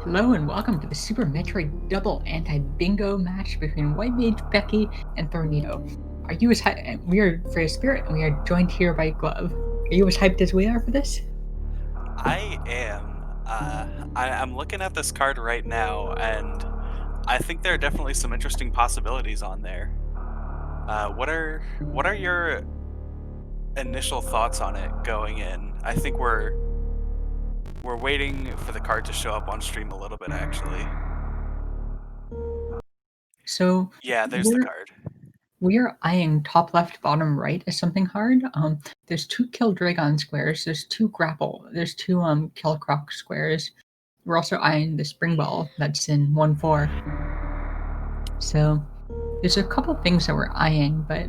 Hello and welcome to the Super Metroid double anti-bingo match between WhiteMageBecky and Thorneto. Are you as hyped? We are Freya Spirit and we are joined here by Glove. Are you as hyped as we are for this? I am. I'm looking at this card right now, and I think there are definitely some interesting possibilities on there. What are your initial thoughts on it going in? I think we're waiting for the card to show up on stream a little bit, actually. So Yeah, there's the we're card. we are eyeing top left, bottom right as something hard. There's two Kill Dragon squares. There's two Grapple. There's two Kill Croc squares. We're also eyeing the Spring Ball that's in 1/4. So there's a couple things that we're eyeing, but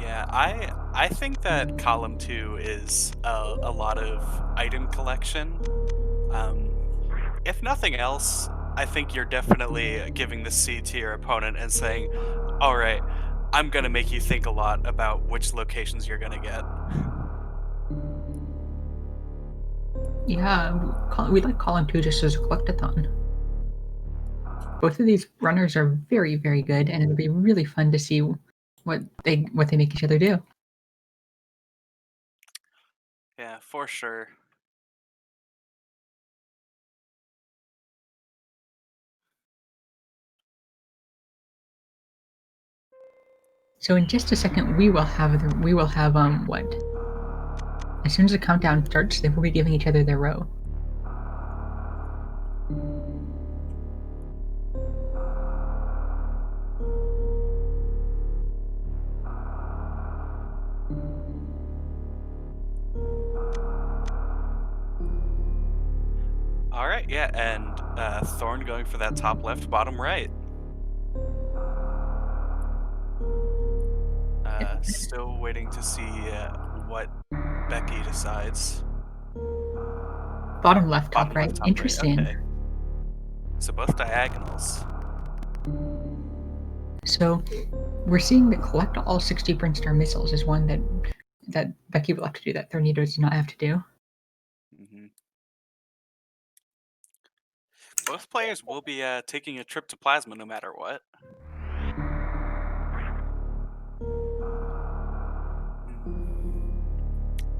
Yeah, I think that column two is a lot of item collection. Um, if nothing else, I think you're definitely giving the seed to your opponent and saying, all right, I'm going to make you think a lot about which locations you're going to get. yeah, we like column two just as a collectathon. Both of these runners are very, very good, and it'll be really fun to see what they make each other do. Yeah, for sure. So in just a second, we will have what? As soon as the countdown starts, they will be giving each other their row. All right, yeah, and Thorn going for that top left, bottom right. Still waiting to see what Becky decides. Bottom left, top Bottom right. left, top right. Interesting. Okay, so both diagonals. So we're seeing that collect all 60 Brinstar missiles is one that Becky will have to do that Thornito does not have to do. Hmm. Both players will be taking a trip to Plasma no matter what.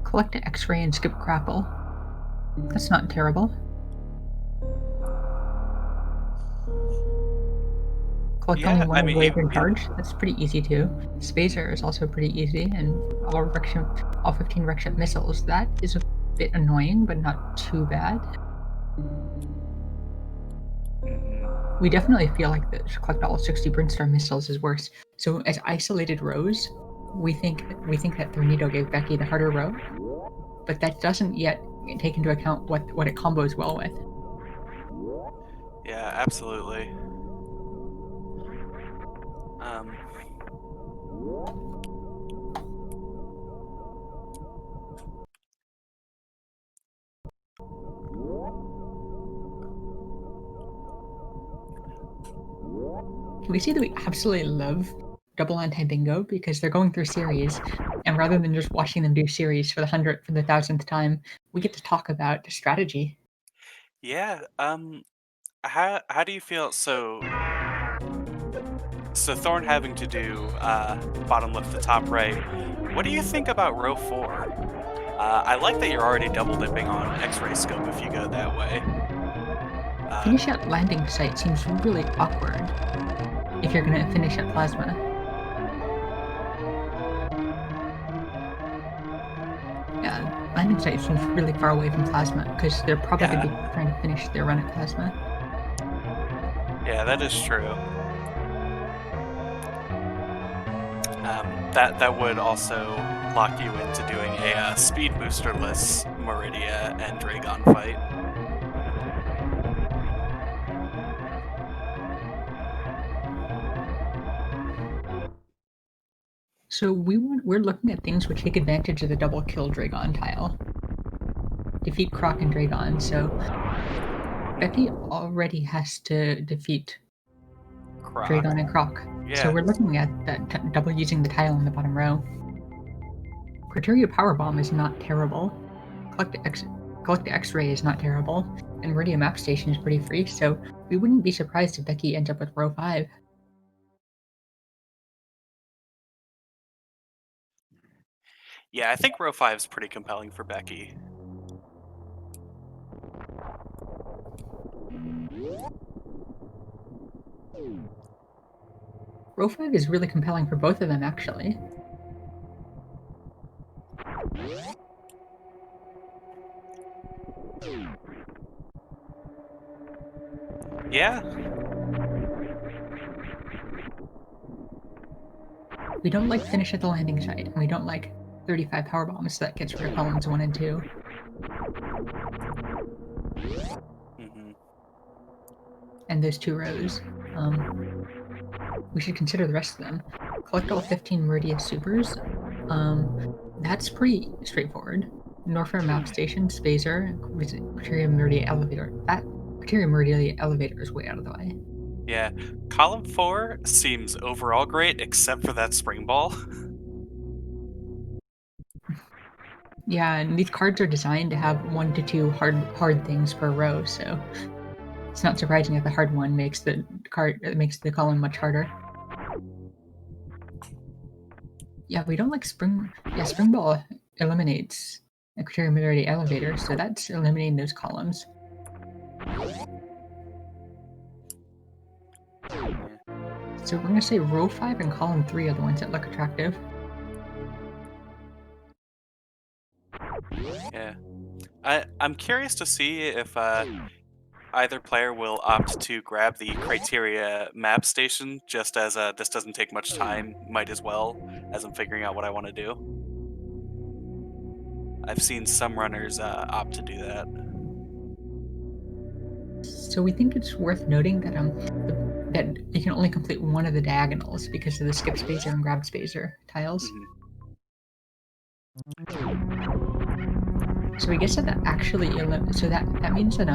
Collect an X-ray and skip grapple. That's not terrible. Collect only Yeah, one I mean, Awaken charge. That's pretty easy too. Spacer is also pretty easy, and all 15 Rekship missiles. That is a bit annoying, but not too bad. We definitely feel like the collect all 60 Brinstar missiles is worse. So as isolated rows, we think that Thornito gave Becky the harder row, but that doesn't yet take into account what it combos well with. Yeah, absolutely. Um, We see that we absolutely love double anti-bingo because they're going through series, and rather than just watching them do series for the 100th, for the 1,000th time, we get to talk about the strategy. yeah. How do you feel? So Thorn having to do bottom left to top right. What do you think about row four? I like that you're already double dipping on X-ray scope if you go that way. Uh, Finish at landing site seems really awkward if you're gonna finish at plasma. Yeah, landing site seems really far away from plasma because they're probably gonna yeah, be trying to finish their run at plasma. yeah, that is true. That would also lock you into doing a speed boosterless Meridia and Dragon fight. So we're looking at things which take advantage of the double kill Dragon tile. Defeat Croc and Dragon, so Becky already has to defeat Croc. Dragon and Croc. So Yeah. we're looking at that double using the tile in the bottom row. Criteria Power Bomb is not terrible. Collect X Collect X-Ray is not terrible, and Meridia Map Station is pretty free, so we wouldn't be surprised if Becky ends up with row 5. Yeah, I think row 5 is pretty compelling for Becky. Row 5 is really compelling for both of them, actually. Yeah. We don't like finish at the landing site, and we don't like 35 power bombs, so that gets rid of columns 1 and 2. Mm-hmm. And those 2 rows. We should consider the rest of them. Collect all 15 Meridia Supers. That's pretty straightforward. Norfair Map Station, Spacer, Criteria Meridia Elevator. That Criteria Meridia Elevator is way out of the way. Yeah. Column 4 seems overall great, except for that spring ball. Yeah, and these cards are designed to have 1 to 2 hard things per row, so it's not surprising that the hard one makes the column much harder. Yeah, we don't like spring. Yeah, spring ball eliminates a Criteria Meridia Elevator, so that's eliminating those columns. So we're gonna say row 5 and column 3 are the ones that look attractive. Yeah. I'm curious to see if either player will opt to grab the criteria map station, just as this doesn't take much time, might as well, as I'm figuring out what I want to do. I've seen some runners opt to do that. So we think it's worth noting that that you can only complete one of the diagonals because of the skip spacer and grab spacer tiles. Mhm. So we guess that actually so that means that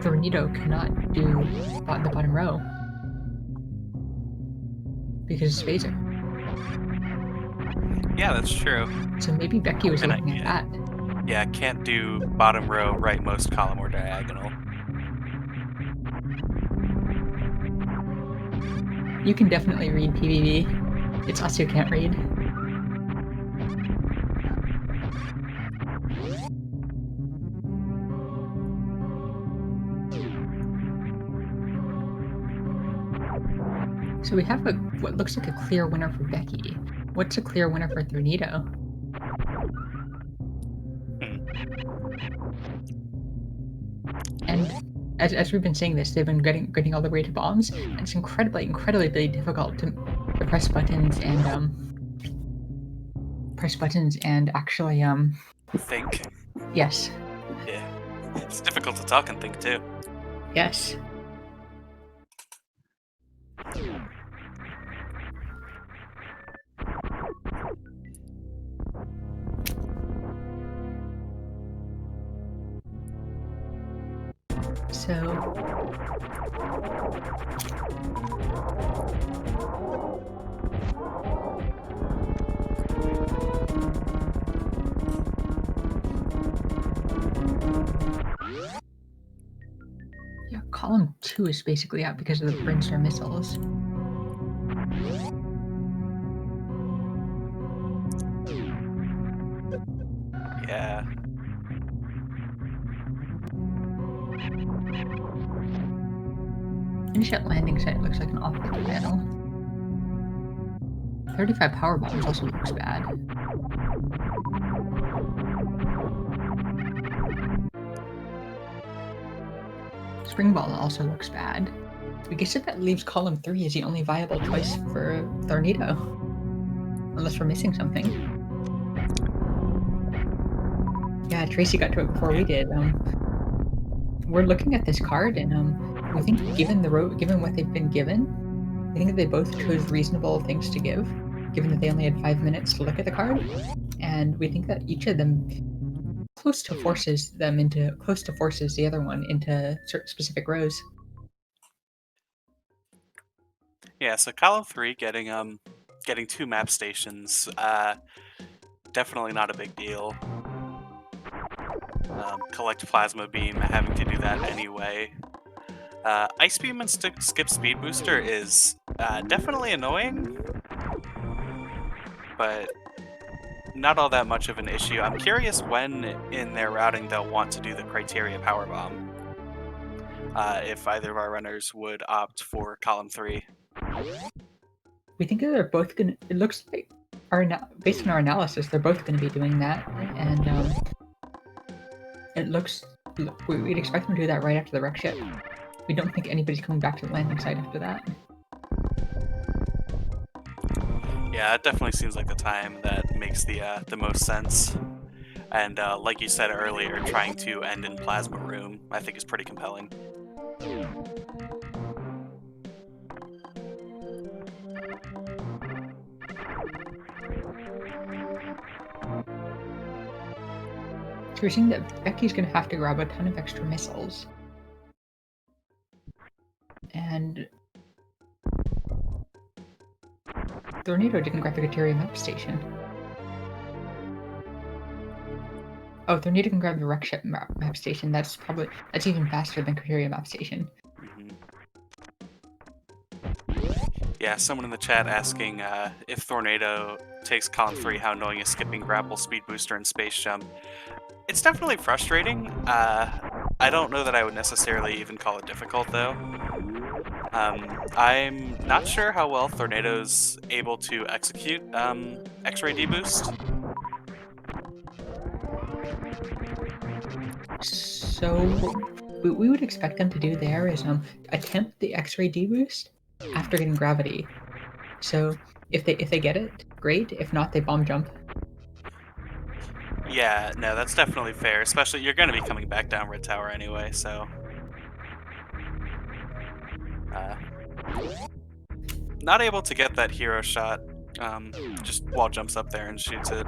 Thorneto cannot do the bottom row because of spacer. Yeah, that's true. So maybe Becky was And looking at that. Yeah, can't do bottom row, rightmost column, or diagonal. You can definitely read PVV. It's us who can't read. So we have what looks like a clear winner for Becky. What's a clear winner for Thorneto? And as we've been saying this, they've been getting all the way to bombs, and it's incredibly difficult to press buttons and actually Think. yes. Yeah. It's difficult to talk and think too. Yes. So yeah, column 2 is basically out because of the brainstorm missiles. Yeah. Finish at landing site looks like an awful panel. 35 power bombs also looks bad. Spring ball also looks bad. I guess that leaves column 3 as the only viable choice for Thorneto. Unless we're missing something. Yeah, Tracy got to it before we did. We're looking at this card, and we think given what they've been given, I think that they both chose reasonable things to give, given that they only had 5 minutes to look at the card, and we think that each of them close to forces the other one into certain specific rows. Yeah, so column 3 getting 2 map stations, definitely not a big deal. collect Plasma Beam, having to do that anyway. Ice Beam and Skip Speed Booster is definitely annoying, but not all that much of an issue. I'm curious when in their routing they'll want to do the Criteria Power Bomb. If either of our runners would opt for column 3. We think that they're both gonna. It looks like based on our analysis, they're both going to be doing that, and it looks. We'd expect them to do that right after the wreck ship. We don't think anybody's coming back to the landing site after that. Yeah, it definitely seems like the time that makes the most sense. And like you said earlier, trying to end in Plasma Room, I think is pretty compelling. So we're seeing that Becky's going to have to grab a ton of extra missiles. And Thorneto didn't grab the Criteria map station. Oh, Thorneto can grab the wreck ship map station. That's even faster than Criteria map station. Yeah, someone in the chat asking if Thorneto takes column 3, how annoying is skipping grapple, speed booster, and space jump. It's definitely frustrating. I don't know that I would necessarily even call it difficult, though. I'm not sure how well Thorneto's able to execute X-ray deboost. So what we would expect them to do there is attempt the X-ray deboost after getting gravity. So if they get it, great. If not, they bomb jump. Yeah, no, that's definitely fair. Especially, you're going to be coming back down Red Tower anyway, so... not able to get that hero shot. Just wall jumps up there and shoots it.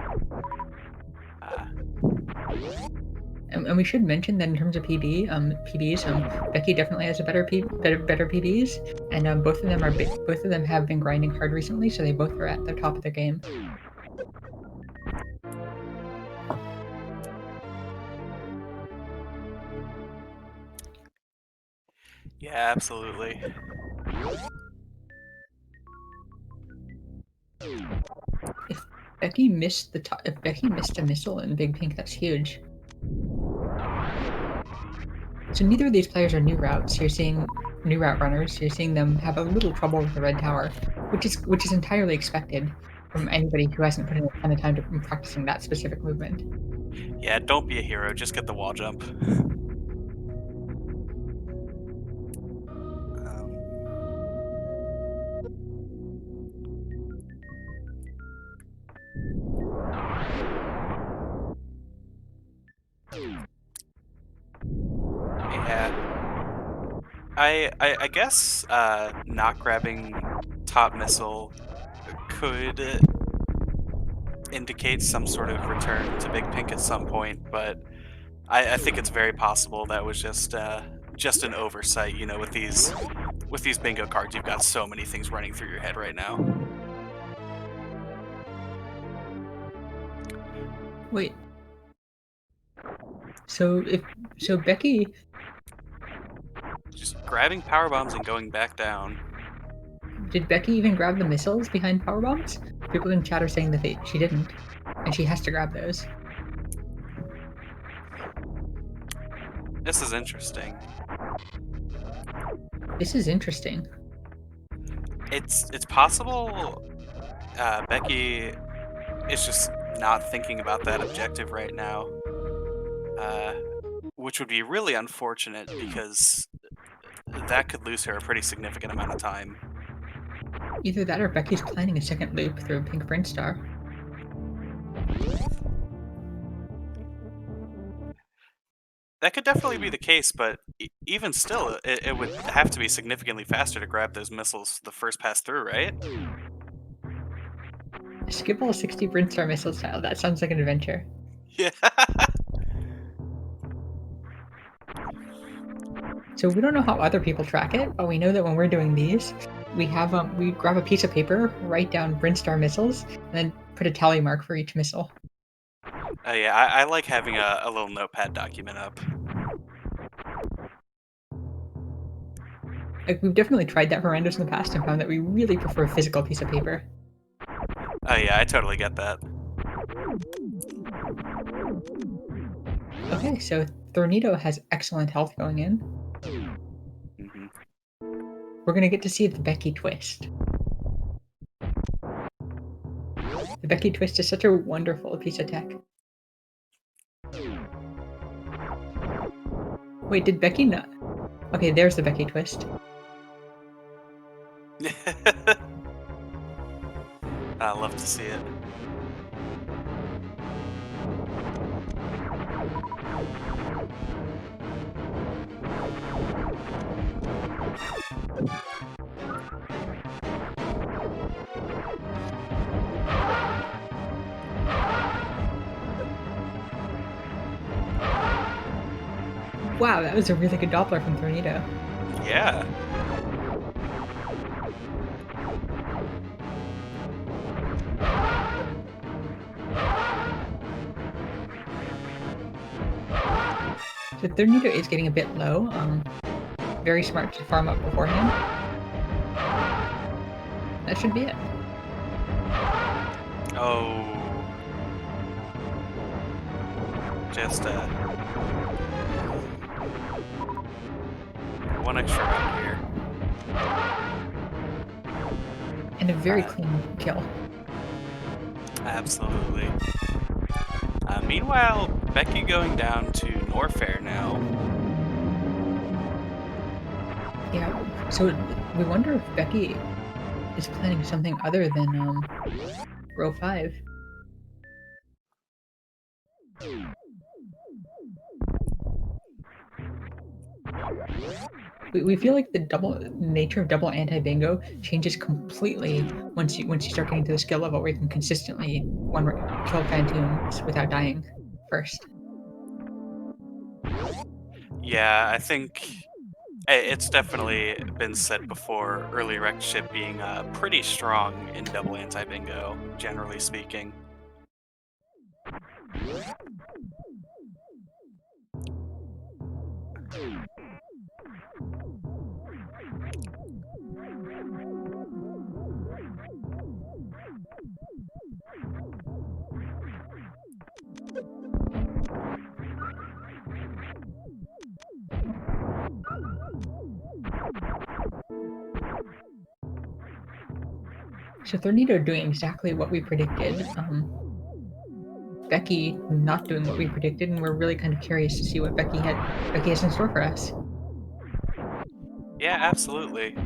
And we should mention that in terms of PBs, Becky definitely has a better PBs, and both of them have been grinding hard recently, so they both are at the top of their game. Yeah, absolutely. If Becky missed a missile in Big Pink, that's huge. So neither of these players are new routes. You're seeing new route runners. You're seeing them have a little trouble with the Red Tower, which is entirely expected from anybody who hasn't put in a ton of time to practicing that specific movement. Yeah, don't be a hero. Just get the wall jump. I guess not grabbing top missile could indicate some sort of return to Big Pink at some point, but I think it's very possible that was just an oversight. You know, with these bingo cards, you've got so many things running through your head right now. Wait. So Becky just grabbing power bombs and going back down. Did Becky even grab the missiles behind power bombs? People in chat are saying that she didn't, and she has to grab those. This is interesting. This is interesting. It's possible Becky is just not thinking about that objective right now, which would be really unfortunate because that could lose her a pretty significant amount of time. Either that or Becky's planning a second loop through Pink Prince Star. That could definitely be the case, but even still, it would have to be significantly faster to grab those missiles the first pass through, right? Skip all 60 Prince Star missile style. That sounds like an adventure. Yeah. So we don't know how other people track it, but we know that when we're doing these, we grab a piece of paper, write down Prince Star missiles, and then put a tally mark for each missile. Oh yeah, I like having a little notepad document up. Like, we've definitely tried that for randos in the past and found that we really prefer a physical piece of paper. Oh yeah, I totally get that. Okay, so Thorneto has excellent health going in. Hmm. We're gonna get to see the Becky twist. The Becky twist is such a wonderful piece of tech. Wait, did Becky not? Okay, there's the Becky twist. I love to see it. Wow, that was a really good Doppler from Thorneto. Yeah. So Thorneto is getting a bit low. Very smart to farm up beforehand. That should be it. Oh. Just one extra round here. And a very Uh, clean kill. Absolutely. Meanwhile, Becky going down to Norfair now. Yeah, so we wonder if Becky is planning something other than row 5. We feel like the double nature of double anti-bingo changes completely once you start getting to the skill level where you can consistently kill phantoms without dying first. Yeah, I think it's definitely been said before, early rectorship being pretty strong in double anti-bingo, generally speaking. So Thorneto doing exactly what we predicted. Becky not doing what we predicted, and we're really kind of curious to see what Becky has in store for us. Yeah, absolutely.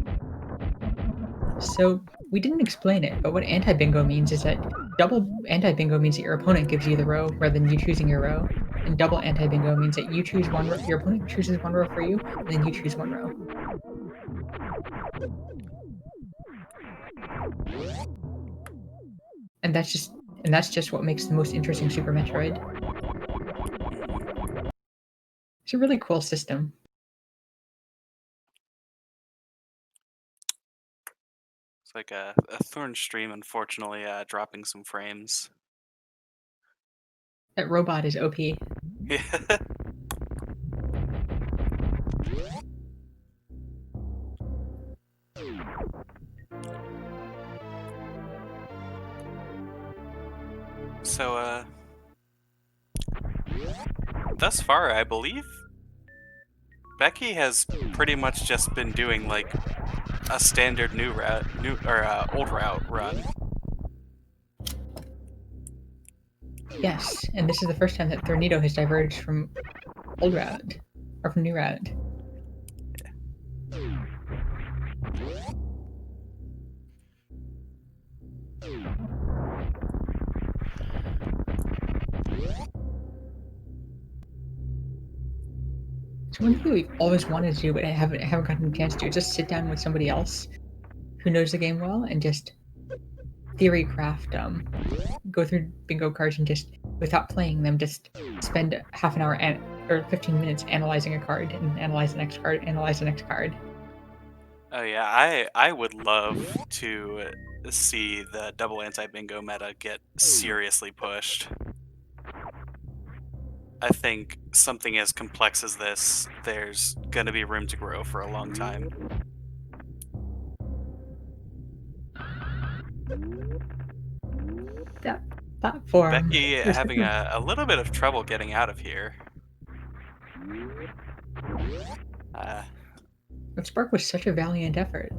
So we didn't explain it, but what anti-bingo means is that double anti-bingo means that your opponent gives you the row rather than you choosing your row. And double anti-bingo means that you choose one row, your opponent chooses one row for you, and then you choose one row. And that's just what makes the most interesting Super Metroid. Mhm. It's a really cool system. It's like a Thorn stream, unfortunately, dropping some frames. That robot is OP. Yeah. So, thus far, I believe Becky has pretty much just been doing like a standard old route run. Yes, and this is the first time that Thorneto has diverged from old route or from new route. So one thing we've always wanted to do, but I haven't gotten a chance to, is just sit down with somebody else who knows the game well and just theory craft, go through bingo cards and just without playing them, just spend half an hour or 15 minutes analyzing a card and analyze the next card, analyze the next card. Oh yeah, I would love to see the double anti bingo meta get seriously pushed. I think something as complex as this, there's gonna be room to grow for a long time. That platform. Becky There's having different. a little bit of trouble getting out of here. Uh, But Spark was such a valiant effort.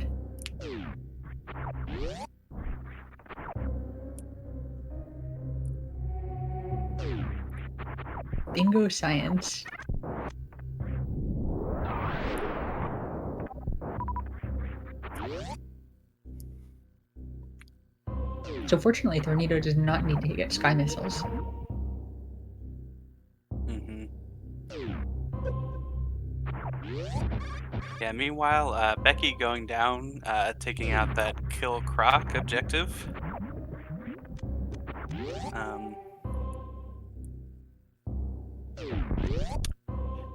Bingo science. So fortunately, Thorneto does not need to get sky missiles. mhm. Yeah, meanwhile, Becky going down, taking out that kill Croc objective. Um,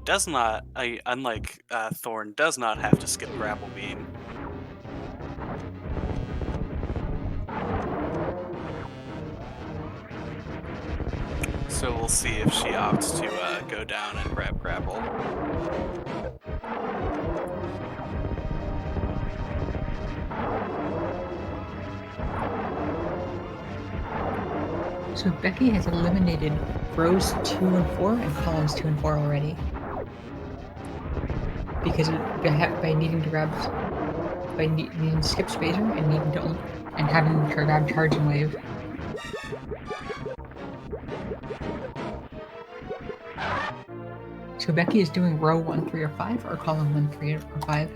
does not, unlike Thorn, does not have to skip Grapple Beam. So we'll see if she opts to go down and grab Grapple. So Becky has eliminated rows 2 and 4 and columns 2 and 4 already. Because by needing to grab, needing to skip Spacer and needing to and having to grab Charge and Wave. So Becky is doing row 1, 3, or 5, or column 1, 3, or 5.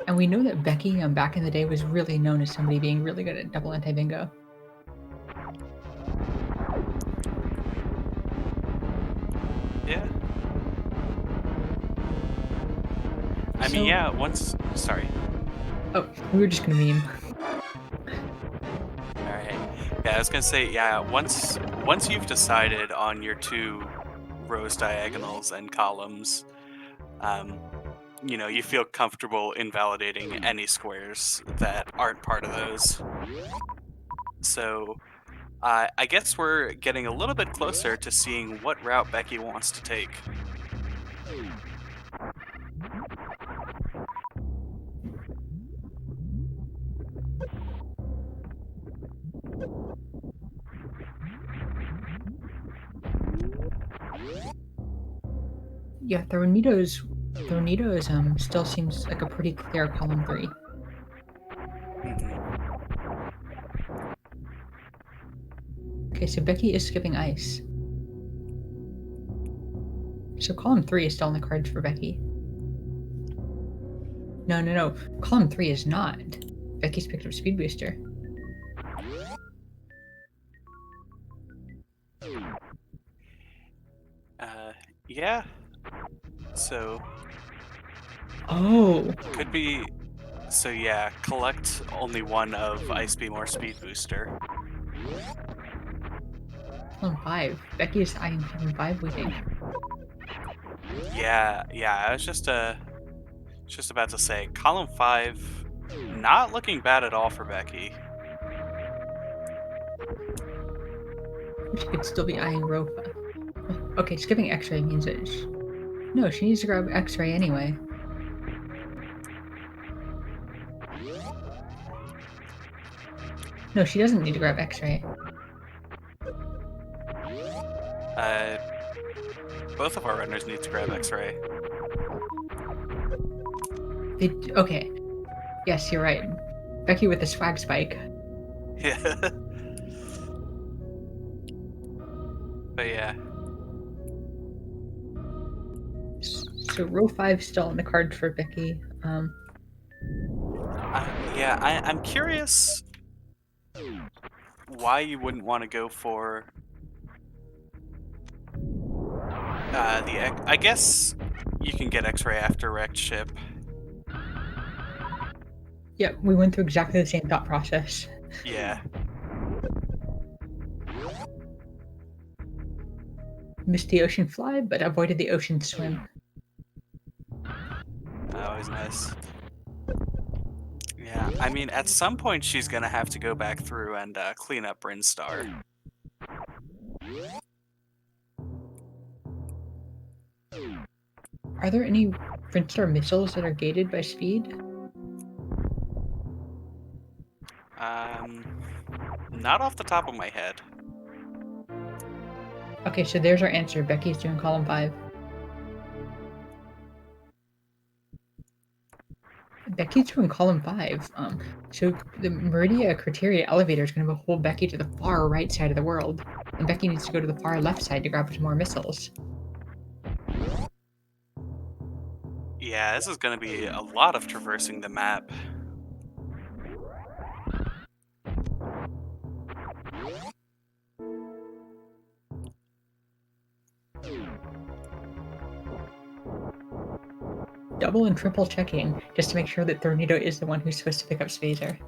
And we know that Becky, back in the day, was really known as somebody being really good at double anti-bingo. Yeah. I mean, yeah, sorry. Oh, we were just gonna meme. Alright. Yeah, I was gonna say, yeah, once you've decided on your 2 rows diagonals and columns, you feel comfortable invalidating any squares that aren't part of those. So, I guess we're getting a little bit closer to seeing what route Becky wants to take. Yeah, Thorneto's still seems like a pretty clear column 3. Mhm. Okay, so Becky is skipping ice. So column 3 is still on the cards for Becky. No. Column 3 is not. Becky's picked up Speed Booster. Yeah. So, Oh! could be... So yeah, collect only 1 of Ice Beam or Speed Booster. Column 5. Becky is eyeing column 5, we think. Yeah, I was just about to say, column 5, not looking bad at all for Becky. She could still be eyeing row 5. Okay, skipping X-ray means that no, she needs to grab X-ray anyway. No, she doesn't need to grab X-ray. Both of our runners need to grab X-ray. Okay. Yes, you're right. Becky with the swag spike. Yeah. But yeah. So row 5 still on the card for Becky. Yeah, I'm curious why you wouldn't want to go for I guess you can get X-ray after wrecked ship. Yeah, we went through exactly the same thought process. Yeah. Missed the ocean fly, but avoided the ocean swim. always nice. Yeah, I mean, at some point she's gonna have to go back through and clean up Brinstar. Are there any Brinstar missiles that are gated by speed? Not off the top of my head. Okay, so there's our answer. Becky's doing column 5. Becky's doing column 5. So the Meridia Criteria elevator is going to hold Becky to the far right side of the world, and Becky needs to go to the far left side to grab some more missiles. Yeah, this is gonna be a lot of traversing the map. Double and triple checking just to make sure that Thorneto is the one who's supposed to pick up Spazer.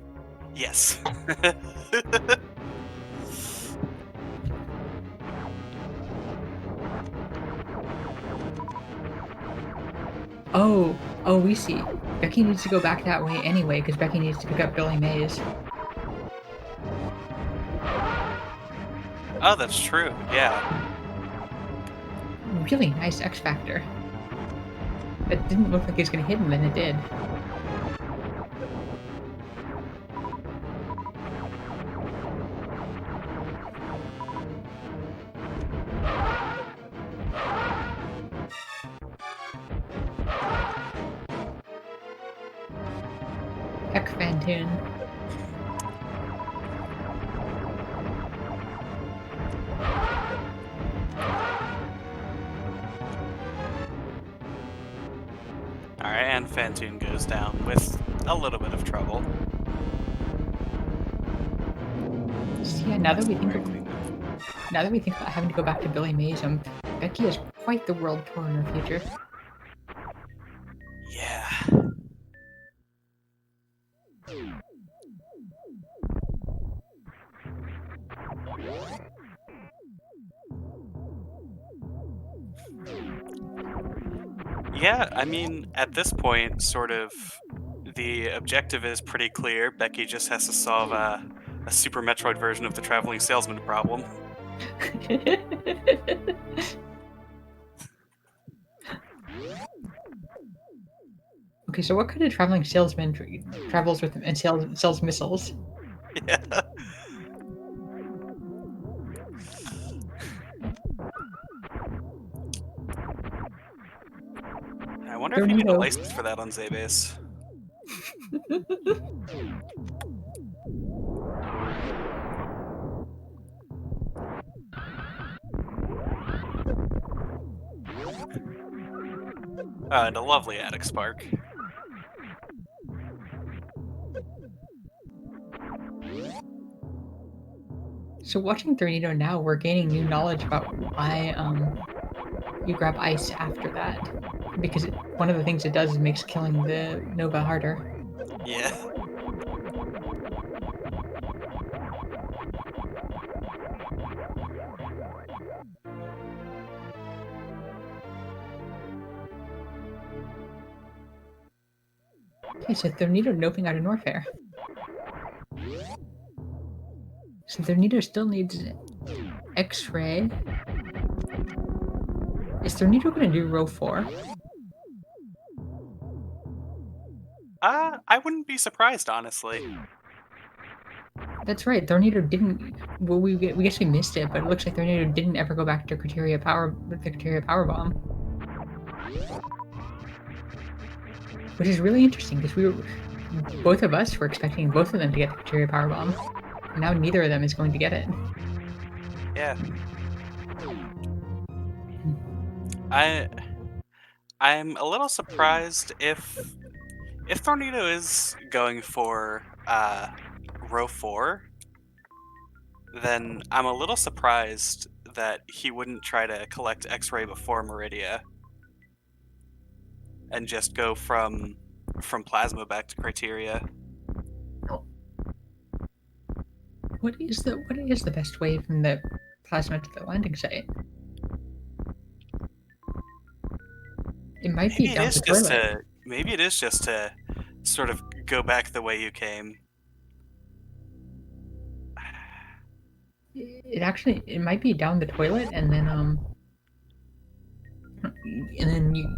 Yes. Oh, we see. Becky needs to go back that way anyway, because Becky needs to pick up Billy Mays. Oh, that's true, yeah. Really nice X Factor. It didn't look like he was going to hit him, and it did. Heck, Fantoon. Alright, and Fantoon goes down with a little bit of trouble. So yeah, now that we think about having to go back to Billy Mays, Becky has quite the world tour in her future. Yeah. Yeah, I mean, at this point, sort of, the objective is pretty clear. Becky just has to solve a Super Metroid version of the traveling salesman problem. Okay, so what kind of traveling salesman travels with and sells missiles? Yeah. I wonder if you need a license for that on Zaybase. And a lovely attic spark. So watching Thorneto now, we're gaining new knowledge about why you grab ice after that. Because one of the things it does is makes killing the Nova harder. Yeah. Okay, so Thorneto noping out of Norfair. So Thorneto still needs X-ray. Is Thorneto going to do row 4? I wouldn't be surprised, honestly. That's right. Thorneto didn't. Well, we guess we missed it, but it looks like Thorneto didn't ever go back to Criteria Power Bomb, which is really interesting because both of us were expecting both of them to get the Criteria Power Bomb. Now neither of them is going to get it. Yeah. I'm a little surprised if Thorneto is going for row 4, then I'm a little surprised that he wouldn't try to collect X-ray before Meridia and just go from Plasma back to Criteria. What is the best way from the Plasma to the landing site? It might be down the toilet. Maybe it is just to sort of go back the way you came. It might be down the toilet, and then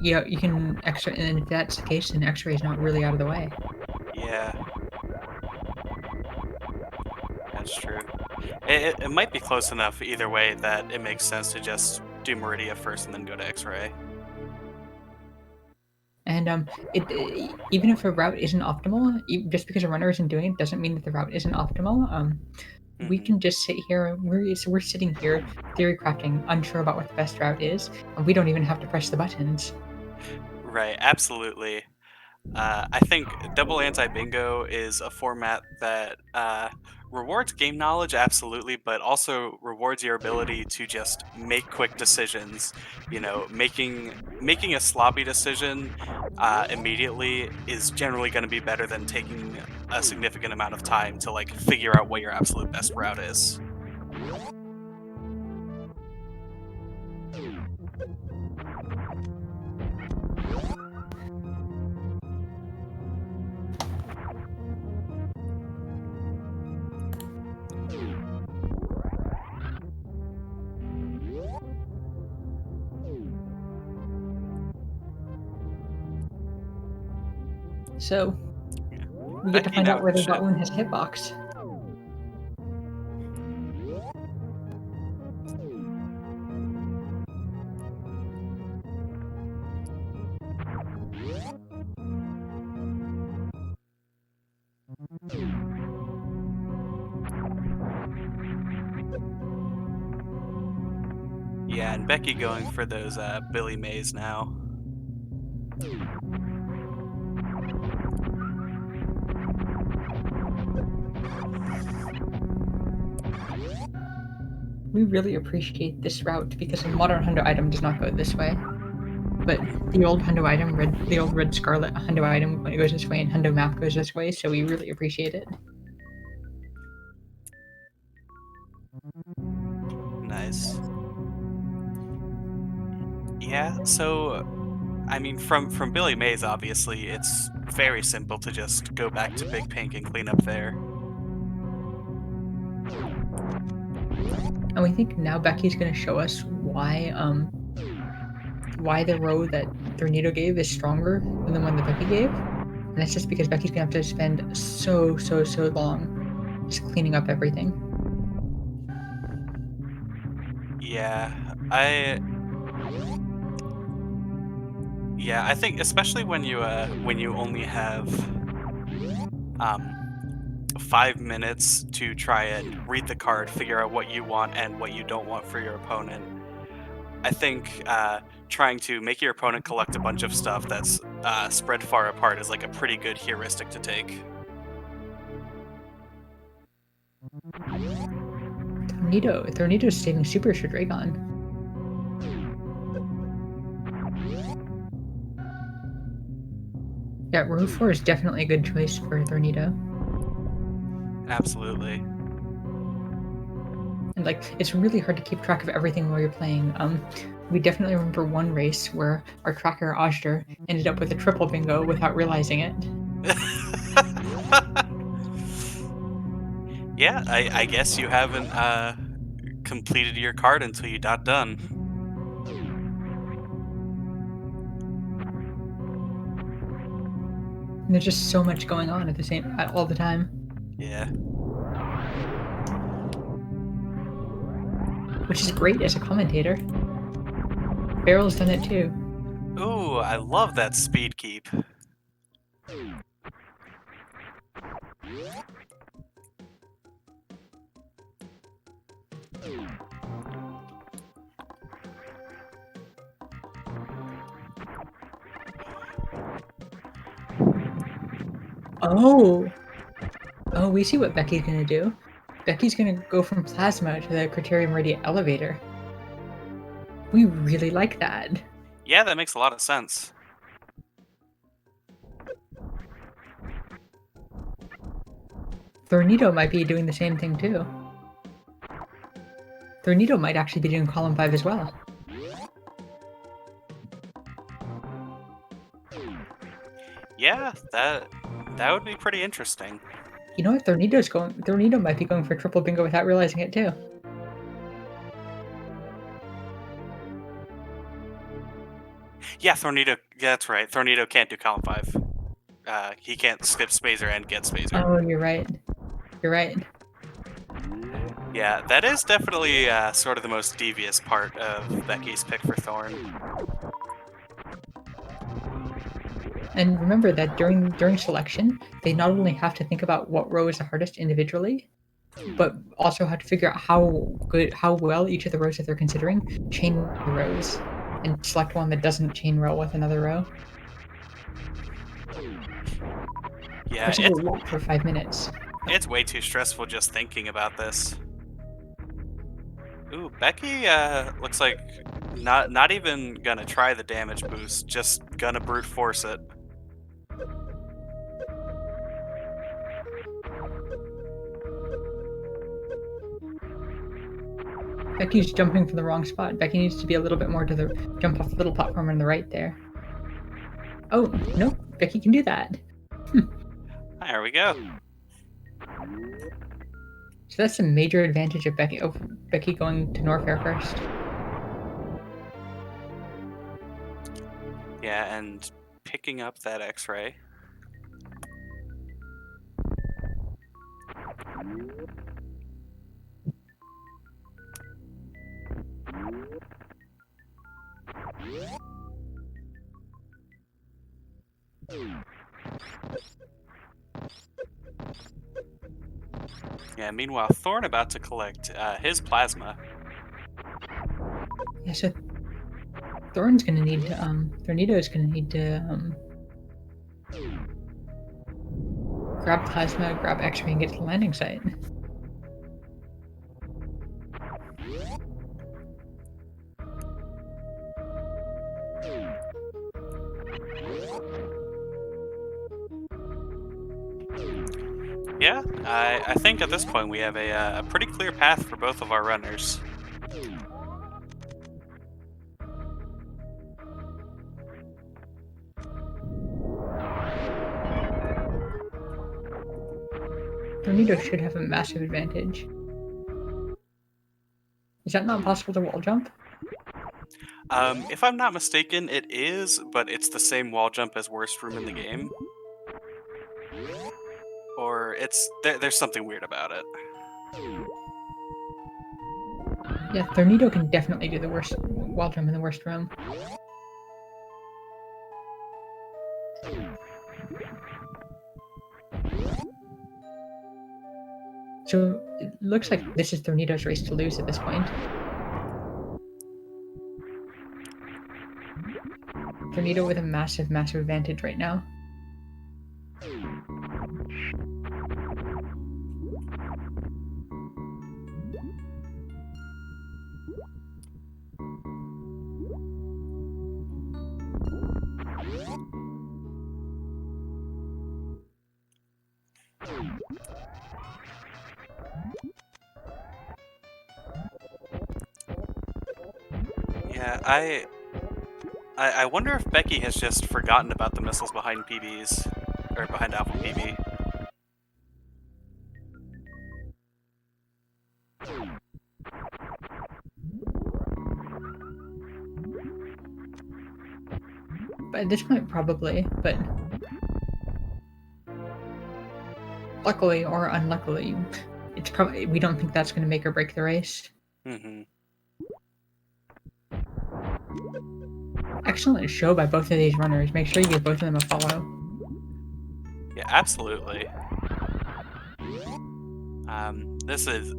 you can X-ray, and then if that's the case, then X-ray is not really out of the way. Yeah, that's true. It might be close enough either way that it makes sense to just do Meridia first and then go to X-ray. And even if a route isn't optimal, just because a runner isn't doing it doesn't mean that the route isn't optimal. We Hmm. can just sit here. We're sitting here theory crafting, unsure about what the best route is, and we don't even have to press the buttons. Right, absolutely. I think Double Anti Bingo is a format that rewards game knowledge, absolutely, but also rewards your ability to just make quick decisions. You know, making a sloppy decision immediately is generally going to be better than taking a significant amount of time to like figure out what your absolute best route is. So Yeah. we get to Becky find now out with the whether ship. Butloon has hitbox. Yeah, and Becky going for those Billy Mays now. We really appreciate this route because a modern hundo item does not go this way. But the old hundo item, the old red scarlet hundo item, when it goes this way, and hundo map goes this way. So we really appreciate it. Nice. Yeah, so I mean, from Billy Mays, obviously, it's very simple to just go back to Big Pink and clean up there. And we think now Becky's going to show us why the row that Thorneto gave is stronger than the one that Becky gave. And that's just because Becky's going to have to spend so long just cleaning up everything. Yeah, I think especially when you only have um 5 minutes to try and read the card, figure out what you want and what you don't want for your opponent. I think trying to make your opponent collect a bunch of stuff that's spread far apart is like a pretty good heuristic to take. Thorneto's saving Super Dragon. Yeah, row 4 is definitely a good choice for Thorneto. Absolutely. And like, it's really hard to keep track of everything while you're playing. We definitely remember one race where our tracker Ajder ended up with a triple bingo without realizing it. Yeah, I guess you haven't completed your card until you got done. And there's just so much going on at all the time, Yeah. which is great as a commentator. Barrel's done it too. Ooh, I love that speed keep. Oh, we see what Becky's gonna do. Becky's gonna go from plasma to the Criterium Meridia elevator. We really like that. Yeah, that makes a lot of sense. Thorneto might be doing the same thing too. Thorneto might actually be doing column 5 as well. Yeah, that would be pretty interesting. You know what? Thorneto might be going for triple bingo without realizing it too. Yeah, Thorneto. Yeah, that's right. Thorneto can't do column 5. He can't skip Spazer and get Spazer. Oh, you're right. You're right. Yeah, that is definitely sort of the most devious part of Becky's pick for Thorn. And remember that during selection, they not only have to think about what row is the hardest individually, but also have to figure out how well each of the rows that they're considering chain the rows, and select one that doesn't chain row with another row. Yeah, Which will work for 5 minutes. it's way too stressful just thinking about this. Ooh, Becky looks like not even gonna try the damage boost, just gonna brute force it. Becky's jumping from the wrong spot. Becky needs to be a little bit more to the jump off the little platform on the right there. Oh, no, Becky can do that. There we go. So that's a major advantage of Becky. Oh, Becky going to Norfair first. Yeah, and picking up that X-ray. Yeah, meanwhile, Thorn about to collect his plasma. Yeah, so Thorn's gonna need to, Thorneto's gonna need to, grab plasma, grab X-ray, and get to the landing site. Yeah, I think at this point we have a pretty clear path for both of our runners. Thorneto should have a massive advantage. Is that not possible to wall jump? If I'm not mistaken, it is, but it's the same wall jump as worst room in the game. Or there's something weird about it. Yeah, Thorneto can definitely do the worst wall jump in the worst room. So it looks like this is Thorneto's race to lose at this point. Thorneto with a massive, massive advantage right now. Yeah, I wonder if Becky has just forgotten about the missiles behind PBs, or behind Alpha PB. But at this point, probably, but luckily or unluckily, it's probably we don't think that's going to make or break the race. Mm-hmm. Excellent show by both of these runners. Make sure you give both of them a follow. Yeah, absolutely. This is,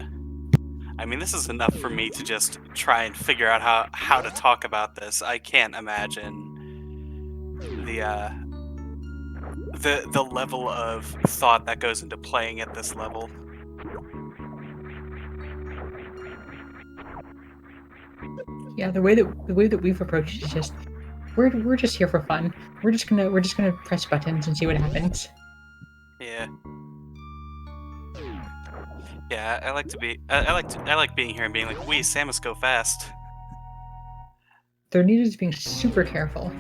I mean, this is enough for me to just try and figure out how to talk about this. I can't imagine the level of thought that goes into playing at this level. Yeah, the way that we've approached it is just we're just here for fun. We're just gonna press buttons and see what happens. Yeah. Yeah, I like to be. I like being here and being like, "We Samus go fast." Thorneto's being super careful.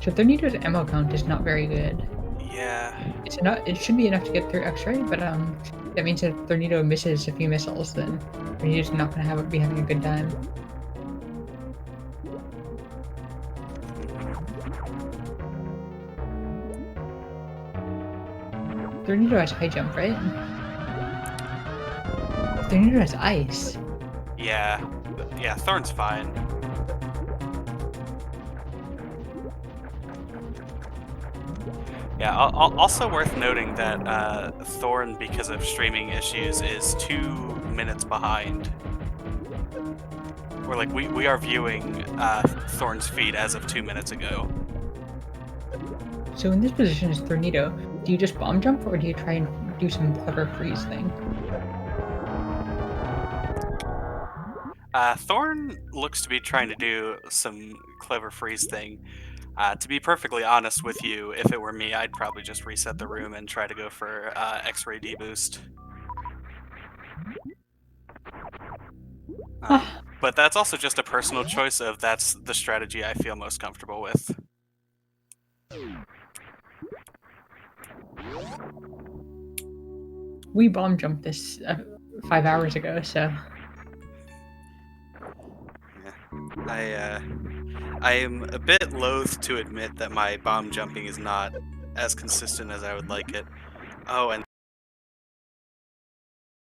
So Thorneto's ammo count is not very good. Yeah. It's enough. It should be enough to get through X-ray, but that means if Thorneto misses a few missiles, then Thorneto's not going to be having a good time. Thorneto has high jump, right? Thorneto has ice. Yeah. Yeah, Thorn's fine. Yeah, also worth noting that Thorn, because of streaming issues, is 2 minutes behind. We're like, we are viewing Thorn's feed as of 2 minutes ago. So in this position is Thorneto. Do you just bomb jump, or do you try and do some clever freeze thing? Thorn looks to be trying to do some clever freeze thing. To be perfectly honest with you, if it were me, I'd probably just reset the room and try to go for X-ray deboost. Ah, But that's also just a personal choice of that's the strategy I feel most comfortable with. we bomb jumped this 5 hours ago, so Yeah. I am a bit loath to admit that my bomb jumping is not as consistent as I would like it. Oh, and